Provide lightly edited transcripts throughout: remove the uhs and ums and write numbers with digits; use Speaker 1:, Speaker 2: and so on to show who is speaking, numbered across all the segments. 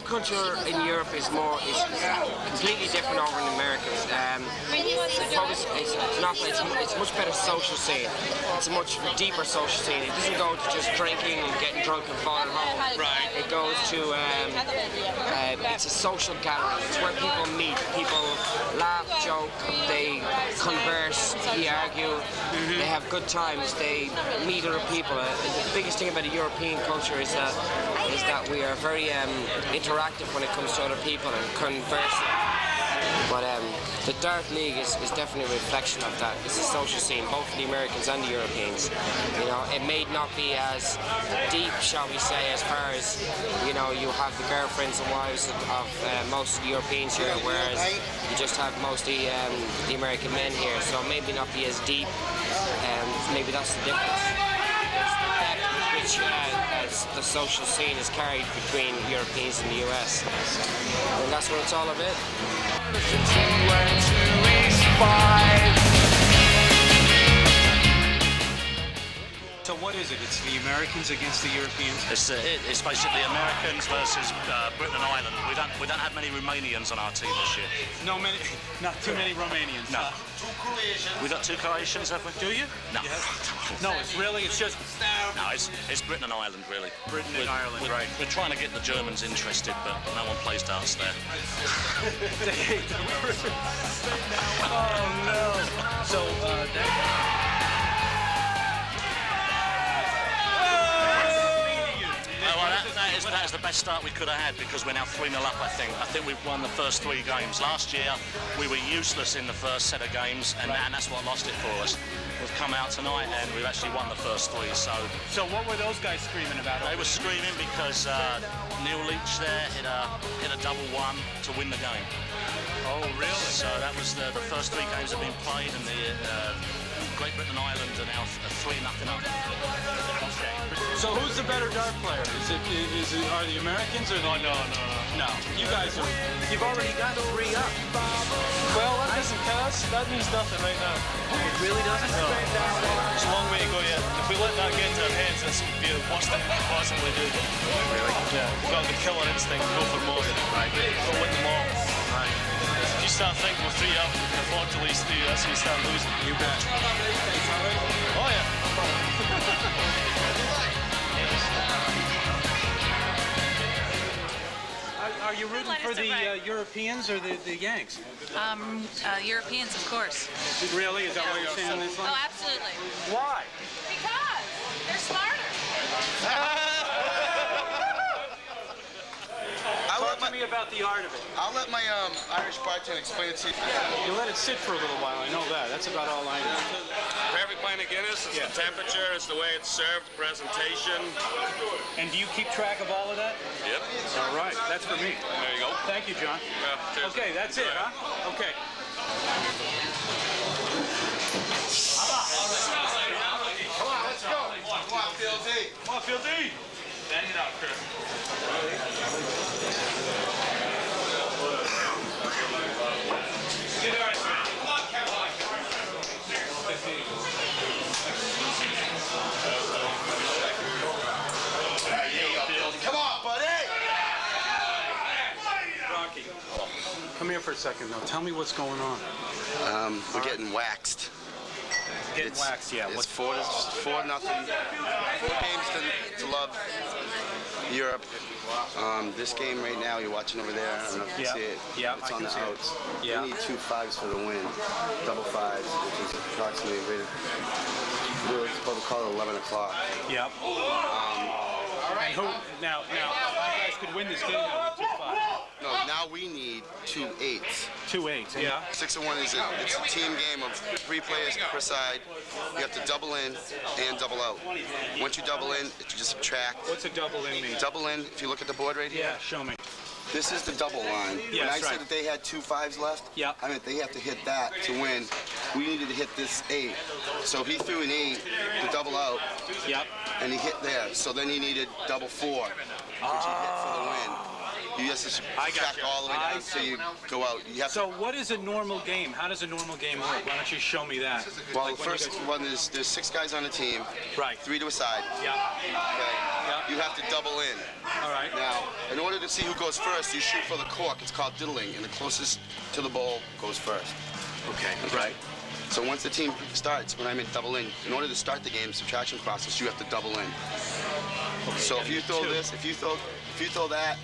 Speaker 1: culture in Europe is completely different over in America. It's much better social scene. It's a much deeper social scene. It doesn't go to just drinking and getting drunk and falling home.
Speaker 2: Right.
Speaker 1: It goes to it's a social gathering. It's where people meet. People laugh, joke, they converse, they argue, they have good times, they meet other people. The biggest thing about the European culture is that we are very interactive when it comes to other people and conversing. But the Dart League is definitely a reflection of that. It's a social scene, both for the Americans and the Europeans. You know, it may not be as deep, shall we say, as far as, you know, you have the girlfriends and wives of most of the Europeans here, whereas you just have mostly the American men here. So maybe not be as deep, maybe that's the difference. Which as the social scene is carried between Europeans and the US. And that's what it's all about.
Speaker 3: So what is it? It's the Americans against the Europeans?
Speaker 4: It's basically Americans versus Britain and Ireland. We don't have many Romanians on our team this year.
Speaker 3: Not too many Romanians.
Speaker 4: No.
Speaker 3: Huh?
Speaker 4: We got 2 Croatians, have we?
Speaker 3: Do you?
Speaker 4: No.
Speaker 3: No, it's just...
Speaker 4: No, it's Britain and Ireland, really.
Speaker 3: Britain and Ireland, right.
Speaker 4: We're trying to get the Germans interested, but no one plays darts there.
Speaker 3: They hate them. Oh, no. So,
Speaker 4: that is the best start we could have had, because we're now 3-0 up, I think. I think we've won the first 3 games. Last year, we were useless in the first set of games, and that's what lost it for us. We've come out tonight, and we've actually won the first 3, so...
Speaker 3: So what were those guys screaming about?
Speaker 4: They were screaming because Neil Leach there hit a double 1 to win the game.
Speaker 3: Oh, really?
Speaker 4: So that was the first 3 games have been played, and the Great Britain and Ireland are now 3-0 up.
Speaker 3: Okay. So who's the better dart player? Are the Americans or the...
Speaker 2: Oh, no.
Speaker 3: No. You guys are...
Speaker 1: You've already got 3 up.
Speaker 2: Well, that doesn't count. That means nothing right now.
Speaker 1: It really doesn't?
Speaker 2: No. It's a long way to go yet. If we let that get into our heads, this would be the worst thing we could possibly do.
Speaker 1: Really?
Speaker 2: Yeah. We've got the killer instinct to go for more.
Speaker 1: Right.
Speaker 2: Go win them all.
Speaker 1: Right.
Speaker 2: If you start thinking we're 3 up, we can afford to lose 3, that's when you start losing.
Speaker 3: You bet.
Speaker 2: Oh, yeah.
Speaker 3: Are you rooting for the Europeans or the Yanks?
Speaker 5: Europeans, of course.
Speaker 3: Really? Is that why you're saying this one?
Speaker 5: Oh, absolutely.
Speaker 3: Why?
Speaker 5: Because they're smarter.
Speaker 3: Talk to me about the art of it.
Speaker 6: I'll let my Irish bartender explain it to you.
Speaker 3: You let it sit for a little while, I know that. That's about all I know.
Speaker 7: For every pint of Guinness, it's the temperature, it's the way it's served, presentation.
Speaker 3: And do you keep track of all of that?
Speaker 7: Yep.
Speaker 3: All right, that's for me.
Speaker 7: There you go.
Speaker 3: Thank you, John.
Speaker 7: Yeah, cheers.
Speaker 3: Okay, that's it, huh? Okay.
Speaker 6: Come on, let's go. Come on, Phil D.
Speaker 2: Come on, Phil D. Bang it out, Chris.
Speaker 6: Come on, buddy.
Speaker 3: Rocky, come here for a second, though. Tell me what's going on.
Speaker 6: We're getting waxed.
Speaker 3: Getting waxed, yeah.
Speaker 6: It's 4-0. 4 games to love Europe. This game right now you're watching over there. I don't know if you can see it.
Speaker 3: Yeah,
Speaker 6: it's
Speaker 3: I
Speaker 6: on
Speaker 3: can
Speaker 6: the
Speaker 3: see
Speaker 6: outs.
Speaker 3: it. Yeah.
Speaker 6: We need 2 5s for the win. Double 5s, which is approximately we're supposed to call it 11 o'clock.
Speaker 3: Yep. And who? Now, you guys could win this game now with 2-5.
Speaker 6: No, now we need 2 8s.
Speaker 3: 2 8s, yeah.
Speaker 6: 6 and 1 is it's a team game of 3 players per side. You have to double in and double out. Once you double in, you just subtract.
Speaker 3: What's a double in mean?
Speaker 6: Double in, if you look at the board right here.
Speaker 3: Yeah, show me.
Speaker 6: This is the double line.
Speaker 3: Yeah,
Speaker 6: when I
Speaker 3: right.
Speaker 6: said that they had 2 5s left,
Speaker 3: Yep.
Speaker 6: I meant they have to hit that to win. We needed to hit this 8. So he threw an 8 to double out.
Speaker 3: Yep.
Speaker 6: And he hit there. So then he needed double 4, which he hit for the win. You have to subtract all the way down so you go out. You have
Speaker 3: So what is a normal game? How does a normal game work? Why don't you show me that?
Speaker 6: Well,
Speaker 3: Like
Speaker 6: the first one is there's 6 guys on a team.
Speaker 3: Right.
Speaker 6: 3 to a side.
Speaker 3: Yeah.
Speaker 6: Okay.
Speaker 3: Yeah.
Speaker 6: You have to double in.
Speaker 3: All right.
Speaker 6: Now, in order to see who goes first, you shoot for the cork. It's called diddling, and the closest to the bowl goes first.
Speaker 3: Okay. Right.
Speaker 6: So once the team starts, when I mean double in order to start the game subtraction process, you have to double in.
Speaker 3: Okay,
Speaker 6: So if you throw this, if you throw that,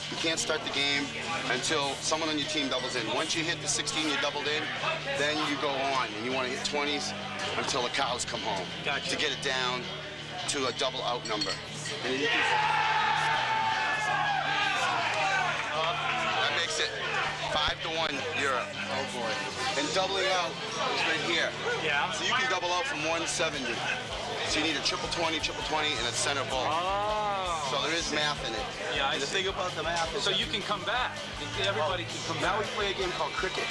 Speaker 6: you can't start the game until someone on your team doubles in. Once you hit the 16 you doubled in, then you go on and you want to hit 20s until the cows come home.
Speaker 3: Gotcha.
Speaker 6: To get it down to a double out number. And you can, that makes it 5-1 Europe.
Speaker 3: Oh boy.
Speaker 6: And doubling out is right here.
Speaker 3: Yeah.
Speaker 6: So you can double out from 170. So you need a triple 20, and a center ball.
Speaker 3: Oh.
Speaker 6: So there is math in it.
Speaker 3: Yeah,
Speaker 6: and the thing about the math is
Speaker 3: so you can come back. Everybody can come
Speaker 6: now
Speaker 3: back.
Speaker 6: we play a game called cricket.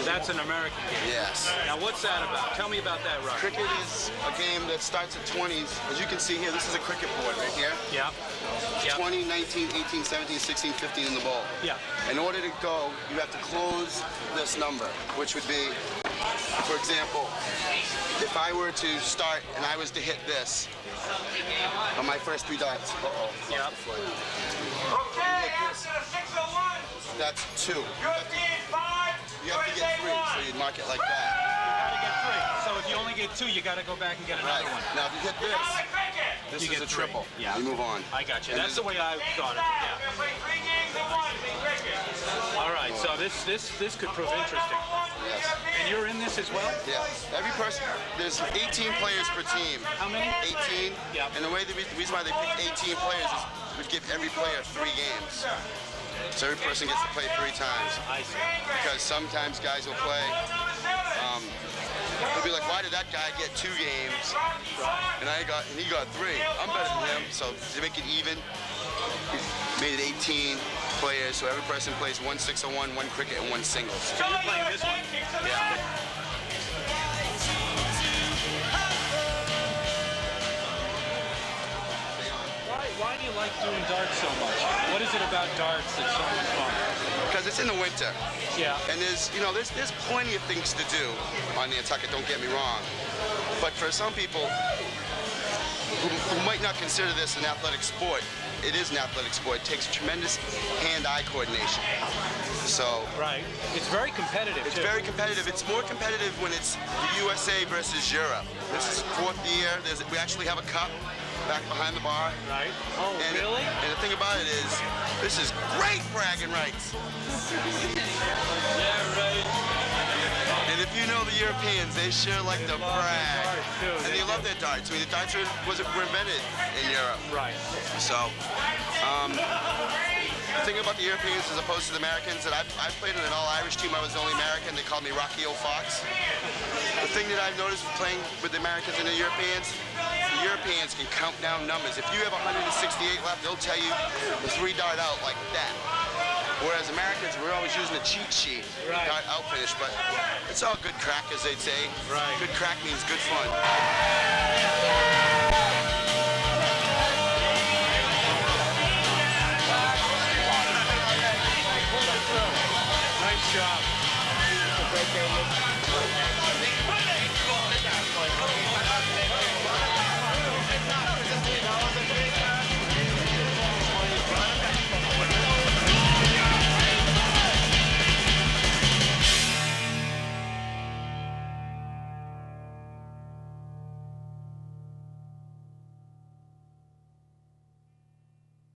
Speaker 3: That's an American game.
Speaker 6: Yes.
Speaker 3: Now what's that about? Tell me about that, Rob.
Speaker 6: Cricket is a game that starts at 20s. As you can see here, this is a cricket board right here.
Speaker 3: Yeah. Yeah.
Speaker 6: 20, 19, 18, 17, 16, 15 in the ball.
Speaker 3: Yeah.
Speaker 6: In order to go, you have to close this number, which would be, for example, if I were to start and I was to hit this on my first 3 dots. Uh-oh.
Speaker 3: Yeah.
Speaker 8: Okay, after the 601.
Speaker 6: That's 2.
Speaker 8: European 5.
Speaker 6: You have to get 3, so you'd mark it like that.
Speaker 3: You gotta get 3. So if you only get 2, you gotta go back and get another one.
Speaker 6: Now if you hit this, this
Speaker 3: You
Speaker 6: is
Speaker 3: get
Speaker 6: a
Speaker 3: 3.
Speaker 6: triple.
Speaker 3: Yeah.
Speaker 6: You move on.
Speaker 3: I got you.
Speaker 6: And
Speaker 3: That's the way I thought of it.
Speaker 8: We're
Speaker 3: Yeah.
Speaker 8: gonna play 3 games at once in cricket.
Speaker 3: All right. So this could prove interesting.
Speaker 6: Yes.
Speaker 3: And you're in this as well?
Speaker 6: Yeah. Every person, there's 18 players per team.
Speaker 3: How many?
Speaker 6: 18.
Speaker 3: Yeah.
Speaker 6: And the reason why they pick 18 players is to give every player 3 games. So every person gets to play 3 times.
Speaker 3: I see.
Speaker 6: Because sometimes guys will play, they'll be like, why did that guy get 2 games and he got 3? I'm better than him. So to make it even, we made it 18 players. So every person plays 1 6-on-1, 1 cricket, and 1 singles.
Speaker 3: So you're playing this one?
Speaker 6: Yeah.
Speaker 3: Why do you like doing darts so much? What is it about darts that's so much fun?
Speaker 6: Because it's in the winter.
Speaker 3: Yeah.
Speaker 6: And there's plenty of things to do on Nantucket, don't get me wrong. But for some people who might not consider this an athletic sport, it is an athletic sport. It takes tremendous hand-eye coordination. So
Speaker 3: Right. It's very competitive,
Speaker 6: it's
Speaker 3: too.
Speaker 6: very competitive. It's more competitive when it's the USA versus Europe. This is 4th year. We actually have a cup back behind the bar.
Speaker 3: Right. Oh,
Speaker 6: And
Speaker 3: really?
Speaker 6: And the thing about it is, this is great bragging rights.
Speaker 3: Yeah, right.
Speaker 6: And if you know the Europeans, they sure like to brag.
Speaker 3: darts, too.
Speaker 6: And they love their darts. I mean, the darts were invented in Europe.
Speaker 3: Right.
Speaker 6: So, the thing about the Europeans as opposed to the Americans, that I played in an all-Irish team. I was the only American. They called me Rocky O. Fox. The thing that I've noticed playing with the Americans and the Europeans can count down numbers. If you have 168 left, they'll tell you the 3 dart out like that. Whereas Americans, we're always using a cheat sheet,
Speaker 3: Right.
Speaker 6: dart out finish, but it's all good crack, as they'd say.
Speaker 3: Right.
Speaker 6: Good crack means good fun.